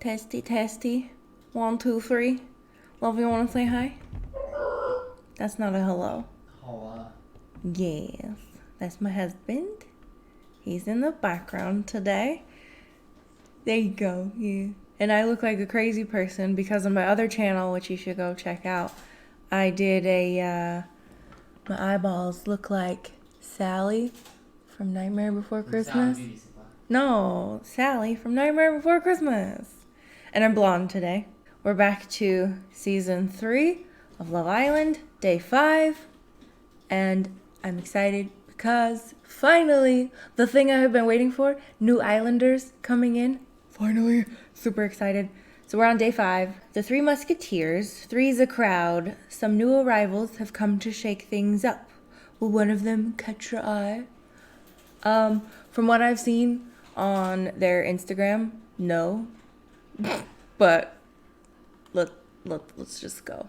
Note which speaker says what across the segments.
Speaker 1: Testy, testy. 1, 2, 3. Love, you want to say hi? That's not a hello. Yes, that's my husband. He's in the background today. There you go, yeah. And I look like a crazy person because on my other channel, which you should go check out, I did my eyeballs look like Sally from Nightmare Before Christmas. No, Sally from Nightmare Before Christmas. And I'm blonde today. We're back to season 3 of Love Island, day 5. And I'm excited because finally, the thing I have been waiting for, new Islanders coming in. Finally, super excited. So we're on day 5. The 3 Musketeers, 3's a crowd. Some new arrivals have come to shake things up. Will one of them catch your eye? From what I've seen on their Instagram, no. But let's just go.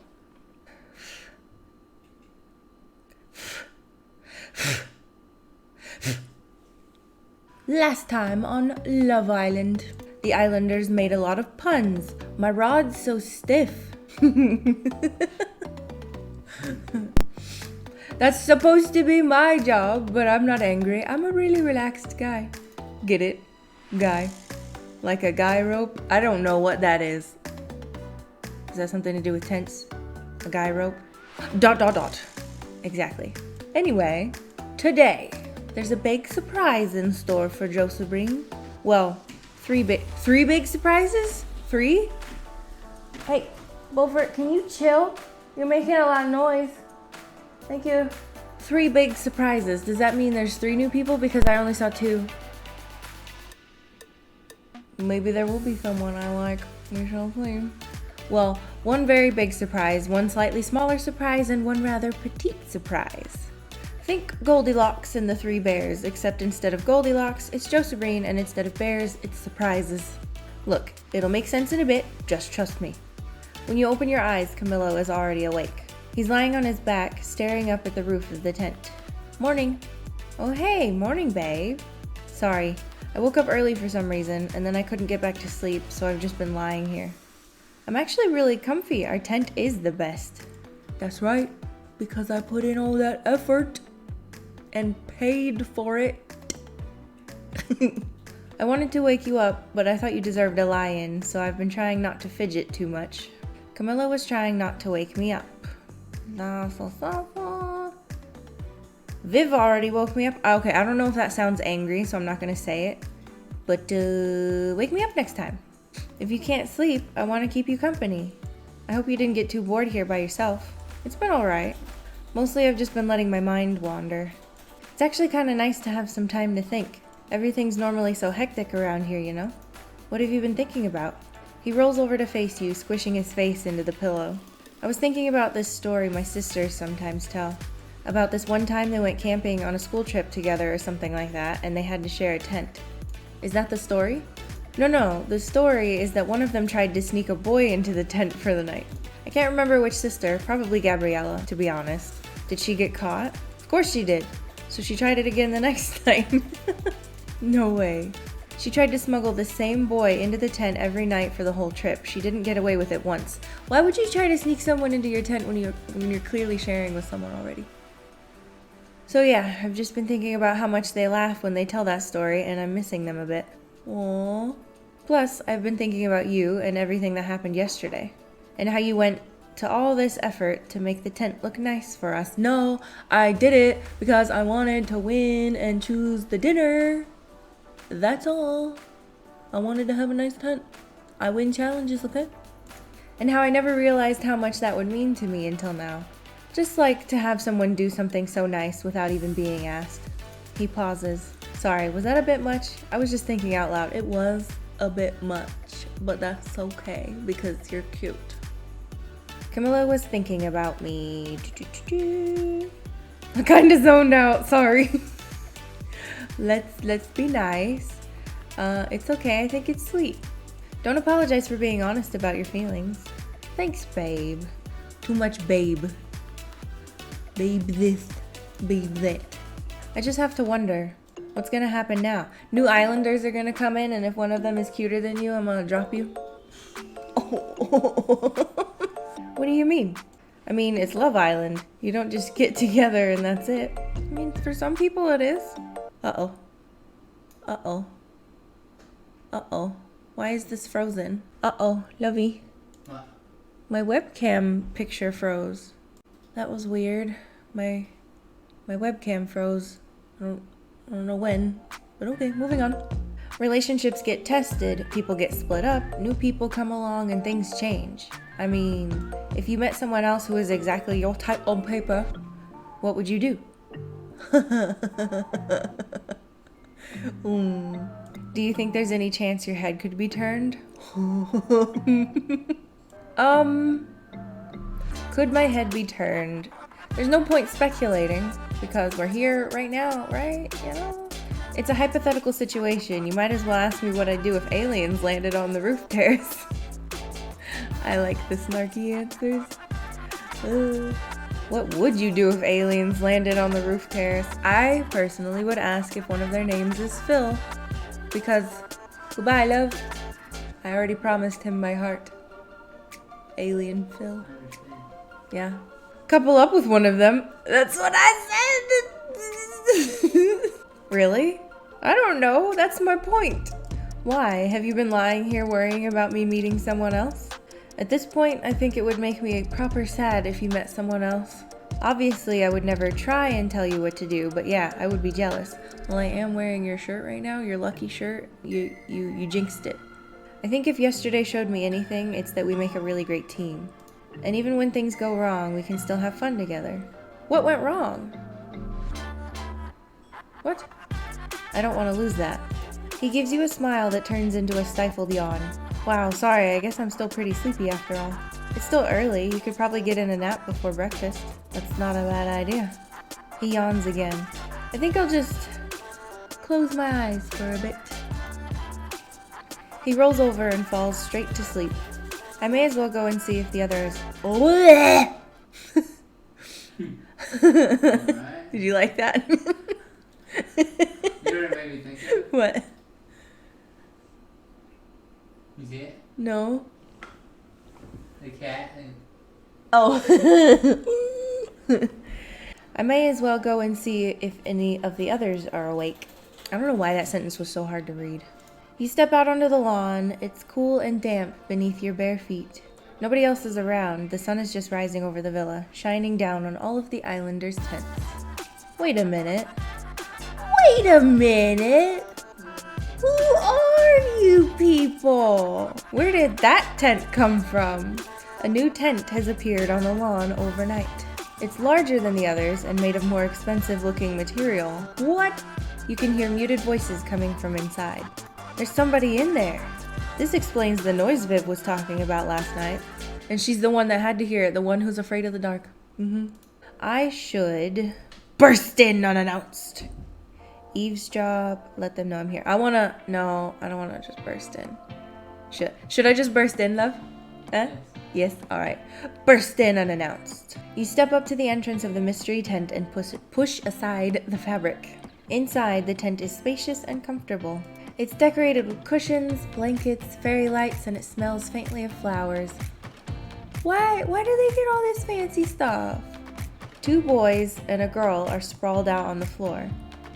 Speaker 1: Last time on Love Island, the Islanders made a lot of puns. My rod's so stiff. That's supposed to be my job, but I'm not angry. I'm a really relaxed guy. Get it? Guy. Like a guy rope? I don't know what that is. Is that something to do with tents? A guy rope? ... Exactly. Anyway, today, there's a big surprise in store for Josabrean. Well, three big surprises? 3? Hey, Beaufort, can you chill? You're making a lot of noise. Thank you. 3 big surprises. Does that mean there's 3 new people? Because I only saw 2. Maybe there will be someone I like. We shall see. Well, 1 very big surprise, 1 slightly smaller surprise, and 1 rather petite surprise. Think Goldilocks and the 3 bears, except instead of Goldilocks, it's Josabrean, and instead of bears, it's surprises. Look, it'll make sense in a bit, just trust me. When you open your eyes, Camilo is already awake. He's lying on his back, staring up at the roof of the tent. Morning. Oh hey, morning babe. Sorry, I woke up early for some reason, and then I couldn't get back to sleep, so I've just been lying here. I'm actually really comfy. Our tent is the best. That's right, because I put in all that effort and paid for it. I wanted to wake you up, but I thought you deserved a lie-in, so I've been trying not to fidget too much. Camilo was trying not to wake me up. Viv already woke me up. Okay, I don't know if that sounds angry, so I'm not gonna say it. But wake me up next time. If you can't sleep, I want to keep you company. I hope you didn't get too bored here by yourself. It's been alright. Mostly I've just been letting my mind wander. It's actually kind of nice to have some time to think. Everything's normally so hectic around here, you know? What have you been thinking about? He rolls over to face you, squishing his face into the pillow. I was thinking about this story my sisters sometimes tell. About this one time they went camping on a school trip together or something like that, and they had to share a tent. Is that the story? No, the story is that one of them tried to sneak a boy into the tent for the night. I can't remember which sister, probably Gabriella, to be honest. Did she get caught? Of course she did. So she tried it again the next time. No way. She tried to smuggle the same boy into the tent every night for the whole trip. She didn't get away with it once. Why would you try to sneak someone into your tent when you're clearly sharing with someone already? So yeah, I've just been thinking about how much they laugh when they tell that story, and I'm missing them a bit. Aww. Plus, I've been thinking about you and everything that happened yesterday, and how you went to all this effort to make the tent look nice for us. No, I did it because I wanted to win and choose the dinner. That's all. I wanted to have a nice tent. I win challenges, okay? And how I never realized how much that would mean to me until now. Just like to have someone do something so nice without even being asked. He pauses. Sorry, was that a bit much? I was just thinking out loud. It was a bit much, but that's okay because you're cute. Camilo was thinking about me. I kind of zoned out, sorry. Let's be nice. It's okay, I think it's sweet. Don't apologize for being honest about your feelings. Thanks, babe. Too much babe. Babe this, babe that. I just have to wonder, what's gonna happen now? New Islanders are gonna come in, and if one of them is cuter than you, I'm gonna drop you. What do you mean? I mean, it's Love Island. You don't just get together and that's it. I mean, for some people it is. Uh-oh. Uh-oh. Uh-oh. Why is this frozen? Uh-oh, Lvly.
Speaker 2: What?
Speaker 1: My webcam picture froze. That was weird. My webcam froze. I don't know when, but okay, moving on. Relationships get tested, people get split up, new people come along, and things change. I mean, if you met someone else who is exactly your type on paper, what would you do? Do you think there's any chance your head could be turned? Could my head be turned? There's no point speculating because we're here right now, right? You know? It's a hypothetical situation. You might as well ask me what I'd do if aliens landed on the roof terrace. I like the snarky answers. What would you do if aliens landed on the roof terrace? I personally would ask if one of their names is Phil. Because, goodbye, love. I already promised him my heart. Alien Phil. Yeah. Couple up with one of them. That's what I said! Really? I don't know. That's my point. Why? Have you been lying here worrying about me meeting someone else? At this point, I think it would make me proper sad if you met someone else. Obviously, I would never try and tell you what to do, but yeah, I would be jealous. Well, I am wearing your shirt right now, your lucky shirt. You jinxed it. I think if yesterday showed me anything, it's that we make a really great team. And even when things go wrong, we can still have fun together. What went wrong? What? I don't want to lose that. He gives you a smile that turns into a stifled yawn. Wow, sorry, I guess I'm still pretty sleepy after all. It's still early, you could probably get in a nap before breakfast. That's not a bad idea. He yawns again. I think I'll just close my eyes for a bit. He rolls over and falls straight to sleep. I may as well go and see if the others... Did you like that?
Speaker 2: You know what it made me think of?
Speaker 1: What?
Speaker 2: You see it?
Speaker 1: No.
Speaker 2: The cat and...
Speaker 1: Oh. I may as well go and see if any of the others are awake. I don't know why that sentence was so hard to read. You step out onto the lawn. It's cool and damp beneath your bare feet. Nobody else is around. The sun is just rising over the villa, shining down on all of the islanders' tents. Wait a minute. Wait a minute! Who are you people? Where did that tent come from? A new tent has appeared on the lawn overnight. It's larger than the others and made of more expensive looking material. What? You can hear muted voices coming from inside. There's somebody in there. This explains the noise Viv was talking about last night. And she's the one that had to hear it, the one who's afraid of the dark. I should burst in unannounced. Eavesdrop, let them know I'm here. No, I don't wanna just burst in. Should I just burst in, love? Huh? Yes, alright. Burst in unannounced. You step up to the entrance of the mystery tent and push aside the fabric. Inside, the tent is spacious and comfortable. It's decorated with cushions, blankets, fairy lights, and it smells faintly of flowers. Why do they get all this fancy stuff? 2 boys and a girl are sprawled out on the floor.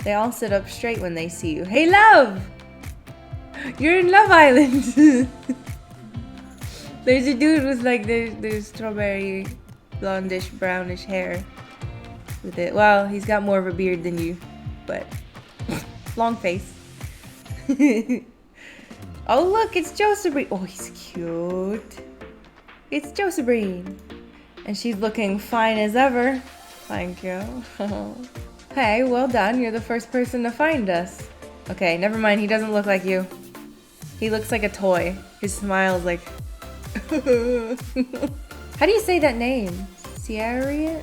Speaker 1: They all sit up straight when they see you. Hey, love! You're in Love Island! There's a dude with like there's strawberry, blondish, brownish hair with it. Well, he's got more of a beard than you, but long face. Oh look, it's Josabrean. Oh, he's cute. It's Josabrean. And she's looking fine as ever. Thank you. Hey, well done. You're the first person to find us. Okay, never mind. He doesn't look like you. He looks like a toy. His smile is like... How do you say that name? Sierran?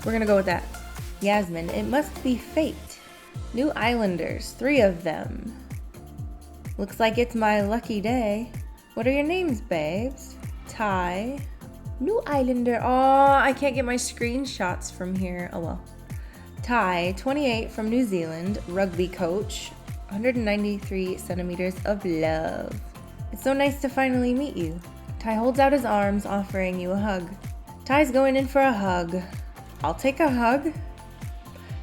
Speaker 1: We're gonna go with that. Yasmin, it must be fate. New islanders, 3 of them. Looks like it's my lucky day. What are your names, babes? Ty. New islander. Oh, I can't get my screenshots from here. Oh well. Ty, 28 from New Zealand, rugby coach. 193 centimeters of love. It's so nice to finally meet you. Ty holds out his arms, offering you a hug. Ty's going in for a hug. I'll take a hug.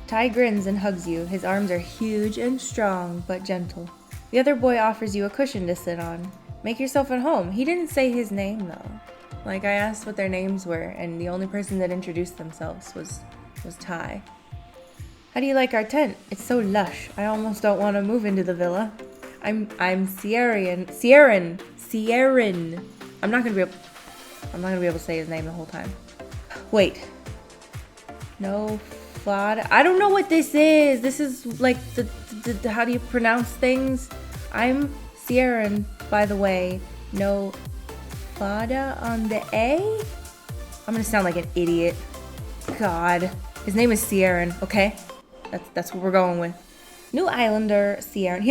Speaker 1: Ty grins and hugs you. His arms are huge and strong, but gentle. The other boy offers you a cushion to sit on. Make yourself at home. He didn't say his name, though. Like, I asked what their names were, and the only person that introduced themselves was Ty. How do you like our tent? It's so lush. I almost don't want to move into the villa. I'm Sierran. I'm not gonna be able to say his name the whole time. Wait. No Fada. I don't know what this is. This is like the how do you pronounce things? I'm Sierran, by the way. No Fada on the A? I'm gonna sound like an idiot. God. His name is Sierran, okay? That's what we're going with. New Islander Sierran. He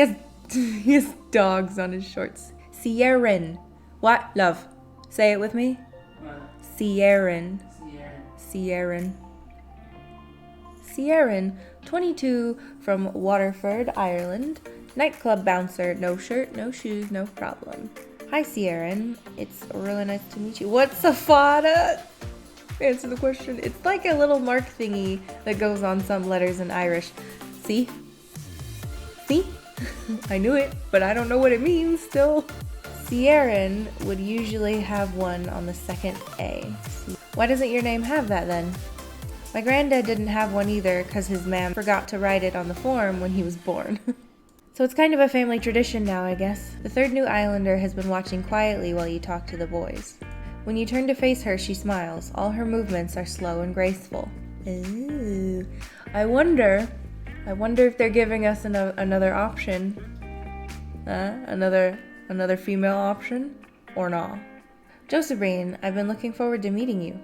Speaker 1: has dogs on his shorts. Sierran. What? Love. Say it with me.
Speaker 2: What?
Speaker 1: Sierran. Sierran, 22, from Waterford, Ireland. Nightclub bouncer. No shirt, no shoes, no problem. Hi, Sierran. It's really nice to meet you. What's a fada? Answer the question. It's like a little mark thingy that goes on some letters in Irish. See? I knew it, but I don't know what it means still. Sierran would usually have one on the second A. Why doesn't your name have that then? My granddad didn't have one either because his mom forgot to write it on the form when he was born. So it's kind of a family tradition now, I guess. The third New Islander has been watching quietly while you talk to the boys. When you turn to face her, she smiles. All her movements are slow and graceful. Ooh. I wonder if they're giving us another option. Another female option? Or not? Josabrean, I've been looking forward to meeting you.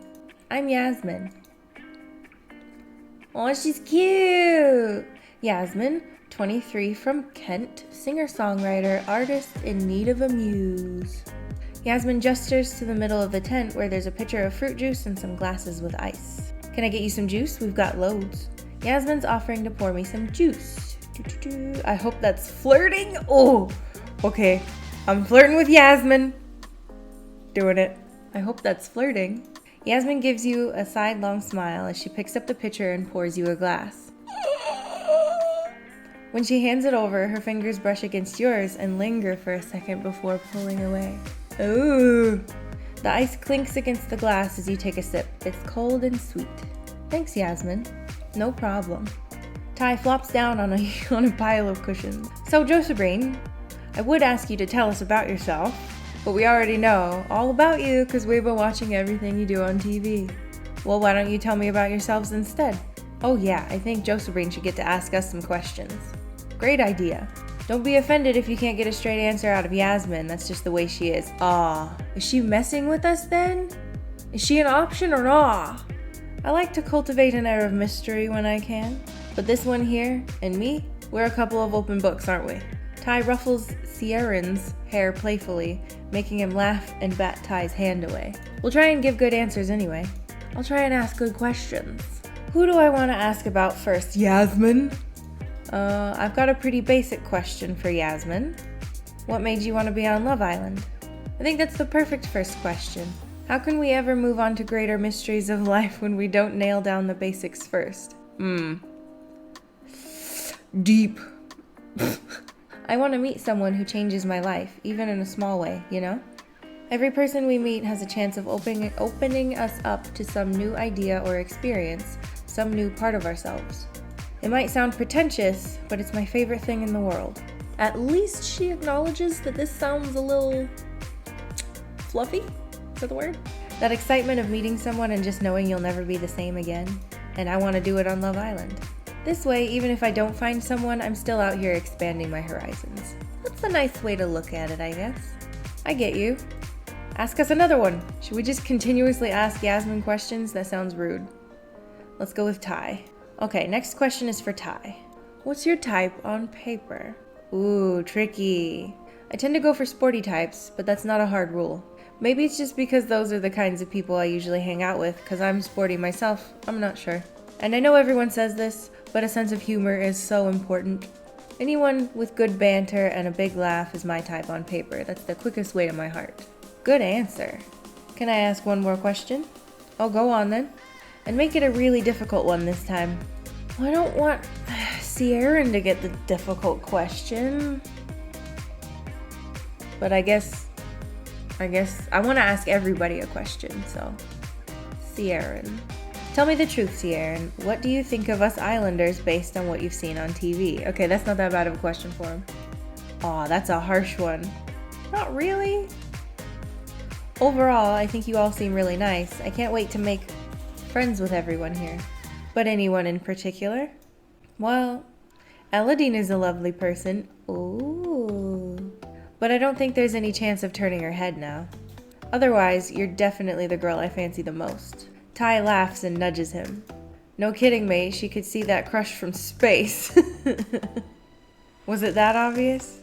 Speaker 1: I'm Yasmin. Oh, she's cute! Yasmin, 23, from Kent, singer-songwriter, artist in need of a muse. Yasmin gestures to the middle of the tent where there's a pitcher of fruit juice and some glasses with ice. Can I get you some juice? We've got loads. Yasmin's offering to pour me some juice. I hope that's flirting. Oh, okay. I'm flirting with Yasmin. Doing it. I hope that's flirting. Yasmin gives you a sidelong smile as she picks up the pitcher and pours you a glass. When she hands it over, her fingers brush against yours and linger for a second before pulling away. Ooh! The ice clinks against the glass as you take a sip. It's cold and sweet. Thanks, Yasmin. No problem. Ty flops down on a pile of cushions. So, Josabrean, I would ask you to tell us about yourself, but we already know all about you because we've been watching everything you do on TV. Well, why don't you tell me about yourselves instead? Oh yeah, I think Josabrean should get to ask us some questions. Great idea. Don't be offended if you can't get a straight answer out of Yasmin. That's just the way she is. Aw, is she messing with us then? Is she an option or not? I like to cultivate an air of mystery when I can. But this one here, and me, we're a couple of open books, aren't we? Ty ruffles Sierran's hair playfully, making him laugh and bat Ty's hand away. We'll try and give good answers anyway. I'll try and ask good questions. Who do I want to ask about first? Yasmin? I've got a pretty basic question for Yasmin. What made you want to be on Love Island? I think that's the perfect first question. How can we ever move on to greater mysteries of life when we don't nail down the basics first? Deep. I want to meet someone who changes my life, even in a small way, you know? Every person we meet has a chance of opening us up to some new idea or experience, some new part of ourselves. It might sound pretentious, but it's my favorite thing in the world. At least she acknowledges that this sounds a little fluffy? Is that the word? That excitement of meeting someone and just knowing you'll never be the same again. And I want to do it on Love Island. This way, even if I don't find someone, I'm still out here expanding my horizons. That's a nice way to look at it, I guess. I get you. Ask us another one. Should we just continuously ask Yasmin questions? That sounds rude. Let's go with Ty. Okay, next question is for Ty. What's your type on paper? Ooh, tricky. I tend to go for sporty types, but that's not a hard rule. Maybe it's just because those are the kinds of people I usually hang out with, because I'm sporty myself. I'm not sure. And I know everyone says this, but a sense of humor is so important. Anyone with good banter and a big laugh is my type on paper. That's the quickest way to my heart. Good answer. Can I ask one more question? Oh, go on then. And make it a really difficult one this time. Well, I don't want Sierra to get the difficult question. But I guess I want to ask everybody a question, so. Sierra. Tell me the truth, Sierra. What do you think of us Islanders based on what you've seen on TV? Okay, that's not that bad of a question for him. Aw, that's a harsh one. Not really. Overall, I think you all seem really nice. I can't wait to make friends with everyone here. But anyone in particular? Well, Eladine is a lovely person. Ooh. But I don't think there's any chance of turning her head now. Otherwise, you're definitely the girl I fancy the most. Ty laughs and nudges him. No kidding, mate, she could see that crush from space. Was it that obvious?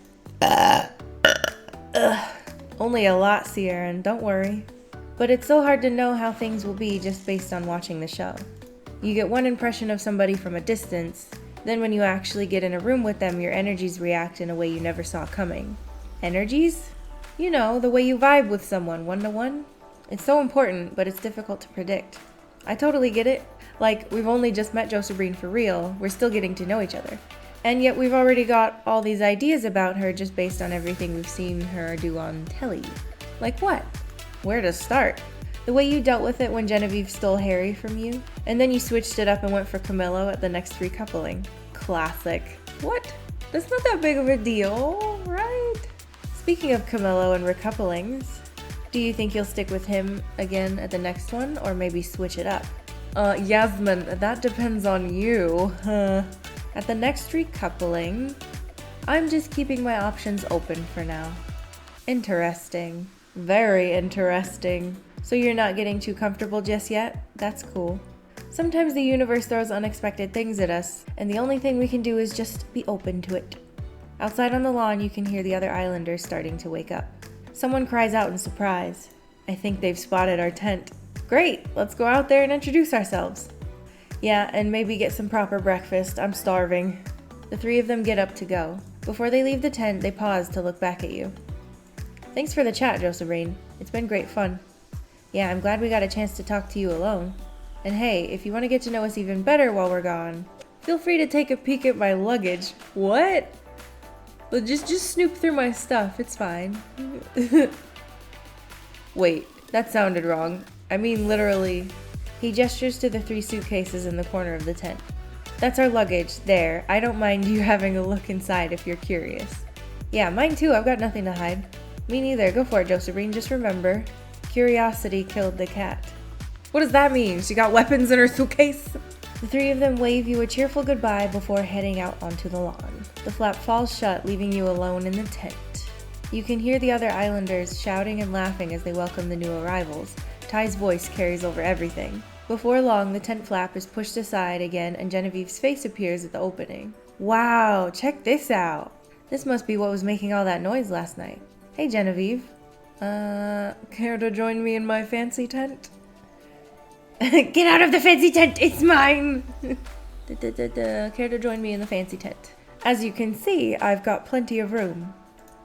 Speaker 1: Only a lot, Sierra, don't worry. But it's so hard to know how things will be just based on watching the show. You get one impression of somebody from a distance, then when you actually get in a room with them, your energies react in a way you never saw coming. Energies? You know, the way you vibe with someone, one-to-one. It's so important, but it's difficult to predict. I totally get it. Like, we've only just met Josabrean for real, we're still getting to know each other. And yet we've already got all these ideas about her just based on everything we've seen her do on telly. Like what? Where to start? The way you dealt with it when Genevieve stole Harry from you, and then you switched it up and went for Camilo at the next recoupling. Classic. What? That's not that big of a deal, right? Speaking of Camilo and recouplings, do you think you'll stick with him again at the next one, or maybe switch it up? Yasmin, that depends on you. At the next recoupling, I'm just keeping my options open for now. Interesting. Very interesting. So you're not getting too comfortable just yet? That's cool. Sometimes the universe throws unexpected things at us, and the only thing we can do is just be open to it. Outside on the lawn, you can hear the other Islanders starting to wake up. Someone cries out in surprise. I think they've spotted our tent. Great, let's go out there and introduce ourselves. Yeah, and maybe get some proper breakfast. I'm starving. The three of them get up to go. Before they leave the tent, they pause to look back at you. Thanks for the chat, Josabrean. It's been great fun. Yeah, I'm glad we got a chance to talk to you alone. And hey, if you want to get to know us even better while we're gone, feel free to take a peek at my luggage. What? Well, just snoop through my stuff. It's fine. Wait, that sounded wrong. I mean literally. He gestures to the 3 suitcases in the corner of the tent. That's our luggage. There. I don't mind you having a look inside if you're curious. Yeah, mine too. I've got nothing to hide. Me neither. Go for it, Josabrean. Just remember, curiosity killed the cat. What does that mean? She got weapons in her suitcase? The 3 of them wave you a cheerful goodbye before heading out onto the lawn. The flap falls shut, leaving you alone in the tent. You can hear the other Islanders shouting and laughing as they welcome the new arrivals. Ty's voice carries over everything. Before long, the tent flap is pushed aside again and Genevieve's face appears at the opening. Wow, check this out. This must be what was making all that noise last night. Hey, Genevieve. Care to join me in my fancy tent? Get out of the fancy tent, it's mine! Care to join me in the fancy tent? As you can see, I've got plenty of room.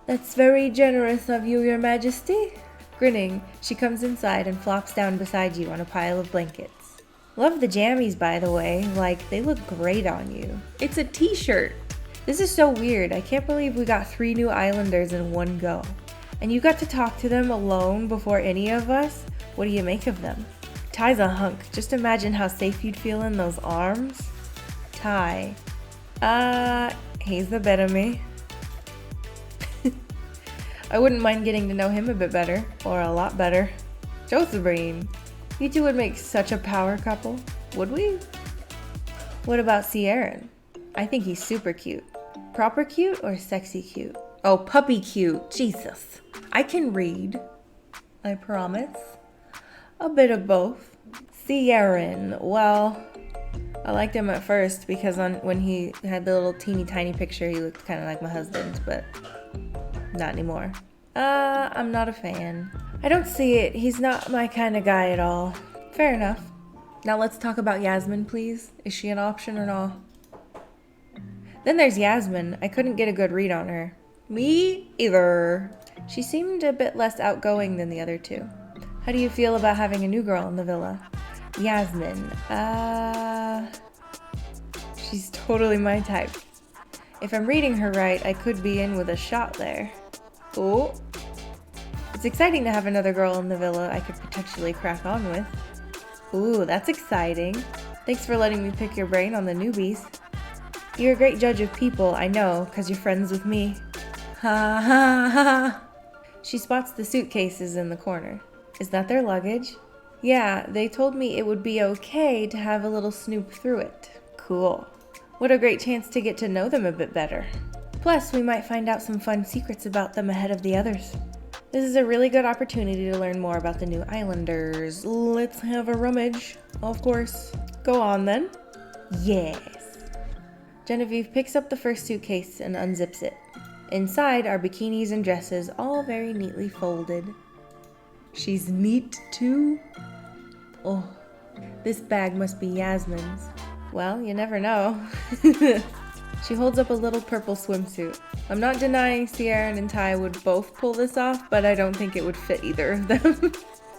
Speaker 1: That's very generous of you, Your Majesty. Grinning, she comes inside and flops down beside you on a pile of blankets. Love the jammies, by the way. Like, they look great on you. It's a t-shirt. This is so weird. I can't believe we got 3 new Islanders in one go. And you got to talk to them alone before any of us? What do you make of them? Ty's a hunk. Just imagine how safe you'd feel in those arms. Ty. He's the better me. I wouldn't mind getting to know him a bit better, or a lot better. Josabrean. You two would make such a power couple, would we? What about Sierra? I think he's super cute. Proper cute or sexy cute? Oh, puppy cute. Jesus. I can read. I promise. A bit of both. Sierra. Well, I liked him at first because when he had the little teeny tiny picture, he looked kind of like my husband, but not anymore. I'm not a fan. I don't see it. He's not my kind of guy at all. Fair enough. Now let's talk about Yasmin, please. Is she an option or not? Then there's Yasmin. I couldn't get a good read on her. Me either. She seemed a bit less outgoing than the other two. How do you feel about having a new girl in the villa? Yasmin. She's totally my type. If I'm reading her right, I could be in with a shot there. Oh. It's exciting to have another girl in the villa I could potentially crack on with. Ooh, that's exciting. Thanks for letting me pick your brain on the newbies. You're a great judge of people, I know, 'cause you're friends with me. Ha ha ha. She spots the suitcases in the corner. Is that their luggage? Yeah, they told me it would be okay to have a little snoop through it. Cool. What a great chance to get to know them a bit better. Plus, we might find out some fun secrets about them ahead of the others. This is a really good opportunity to learn more about the new islanders. Let's have a rummage, of course. Go on then. Yes. Genevieve picks up the first suitcase and unzips it. Inside are bikinis and dresses, all very neatly folded. She's neat too. Oh, this bag must be Yasmin's. Well, you never know. She holds up a little purple swimsuit. I'm not denying Sierra and Ty would both pull this off, but I don't think it would fit either of them.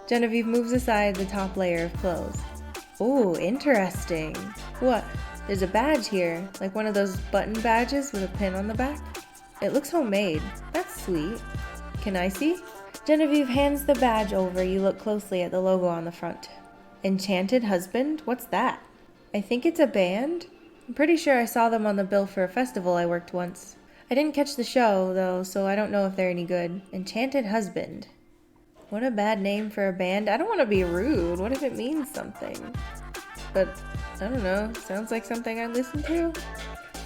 Speaker 1: Genevieve moves aside the top layer of clothes. Ooh, interesting. What? There's a badge here, like one of those button badges with a pin on the back. It looks homemade. That's sweet. Can I see? Genevieve hands the badge over. You look closely at the logo on the front. Enchanted Husband? What's that? I think it's a band. I'm pretty sure I saw them on the bill for a festival I worked once. I didn't catch the show, though, so I don't know if they're any good. Enchanted Husband. What a bad name for a band. I don't want to be rude. What if it means something? But, I don't know. Sounds like something I'd listen to.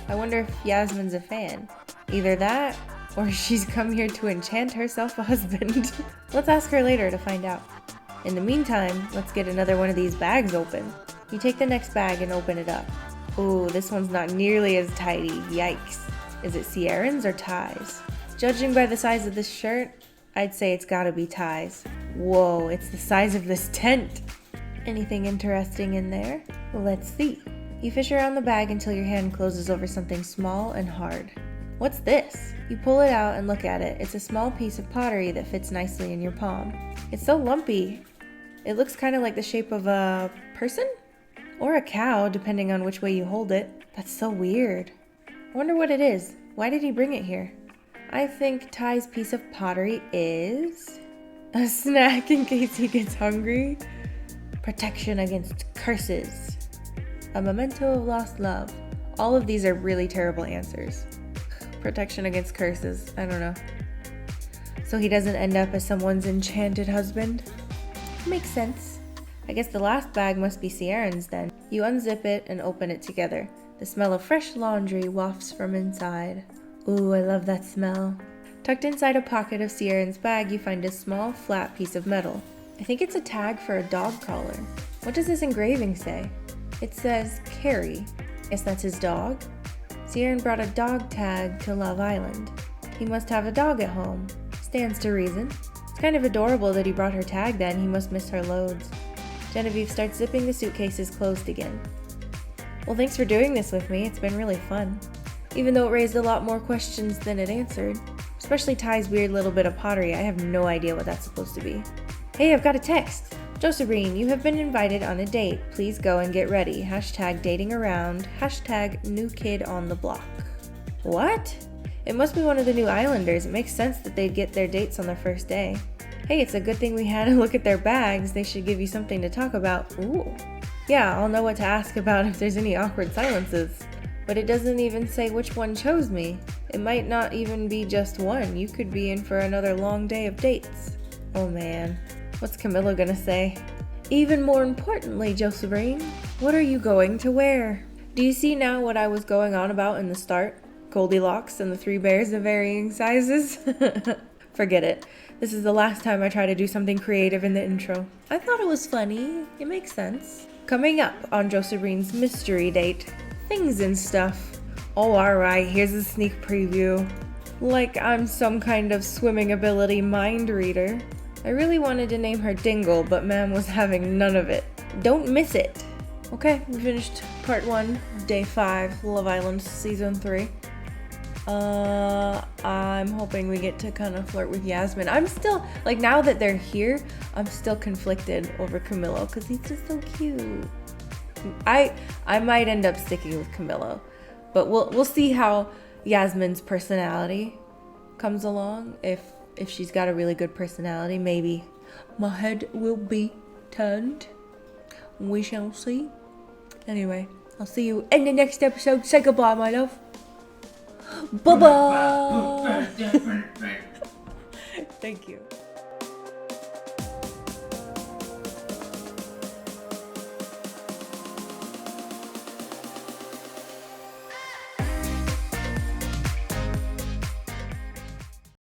Speaker 1: I wonder if Yasmin's a fan. Either that, or she's come here to enchant herself a husband. Let's ask her later to find out. In the meantime, let's get another one of these bags open. You take the next bag and open it up. Ooh, this one's not nearly as tidy. Yikes. Is it Sierran's or Ty's? Judging by the size of this shirt, I'd say it's gotta be Ty's. Whoa, it's the size of this tent. Anything interesting in there? Let's see. You fish around the bag until your hand closes over something small and hard. What's this? You pull it out and look at it. It's a small piece of pottery that fits nicely in your palm. It's so lumpy. It looks kind of like the shape of a person? Or a cow, depending on which way you hold it. That's so weird. I wonder what it is. Why did he bring it here? I think Ty's piece of pottery is a snack in case he gets hungry. Protection against curses. A memento of lost love. All of these are really terrible answers. Protection against curses. I don't know. So he doesn't end up as someone's enchanted husband? Makes sense. I guess the last bag must be Sierran's then. You unzip it and open it together. The smell of fresh laundry wafts from inside. Ooh, I love that smell. Tucked inside a pocket of Sierran's bag, you find a small, flat piece of metal. I think it's a tag for a dog collar. What does this engraving say? It says, Carrie. Guess that's his dog? Sierran brought a dog tag to Love Island. He must have a dog at home. Stands to reason. It's kind of adorable that he brought her tag then. He must miss her loads. Genevieve starts zipping the suitcases closed again. Well, thanks for doing this with me. It's been really fun. Even though it raised a lot more questions than it answered. Especially Ty's weird little bit of pottery. I have no idea what that's supposed to be. Hey, I've got a text. Josabrean, you have been invited on a date. Please go and get ready. Hashtag dating around. Hashtag new kid on the block. What? It must be one of the new islanders. It makes sense that they'd get their dates on their first day. Hey, it's a good thing we had a look at their bags. They should give you something to talk about. Ooh. Yeah, I'll know what to ask about if there's any awkward silences. But it doesn't even say which one chose me. It might not even be just one. You could be in for another long day of dates. Oh man, what's Camilo gonna say? Even more importantly, Josabrean, what are you going to wear? Do you see now what I was going on about in the start? Goldilocks and the three bears of varying sizes? Forget it. This is the last time I try to do something creative in the intro. I thought it was funny. It makes sense. Coming up on Josabrean's mystery date. Things and stuff. Oh, alright, here's a sneak preview. Like I'm some kind of swimming ability mind reader. I really wanted to name her Dingle, but Ma'am was having none of it. Don't miss it. Okay, we finished part 1, day 5, Love Island season 3. I'm hoping we get to kind of flirt with Yasmin. I'm still, like, now that they're here, I'm still conflicted over Camilo because he's just so cute. I might end up sticking with Camilo, but we'll see how Yasmin's personality comes along. If she's got a really good personality, maybe my head will be turned. We shall see. Anyway, I'll see you in the next episode. Say goodbye, my love. Bye-bye. Thank you.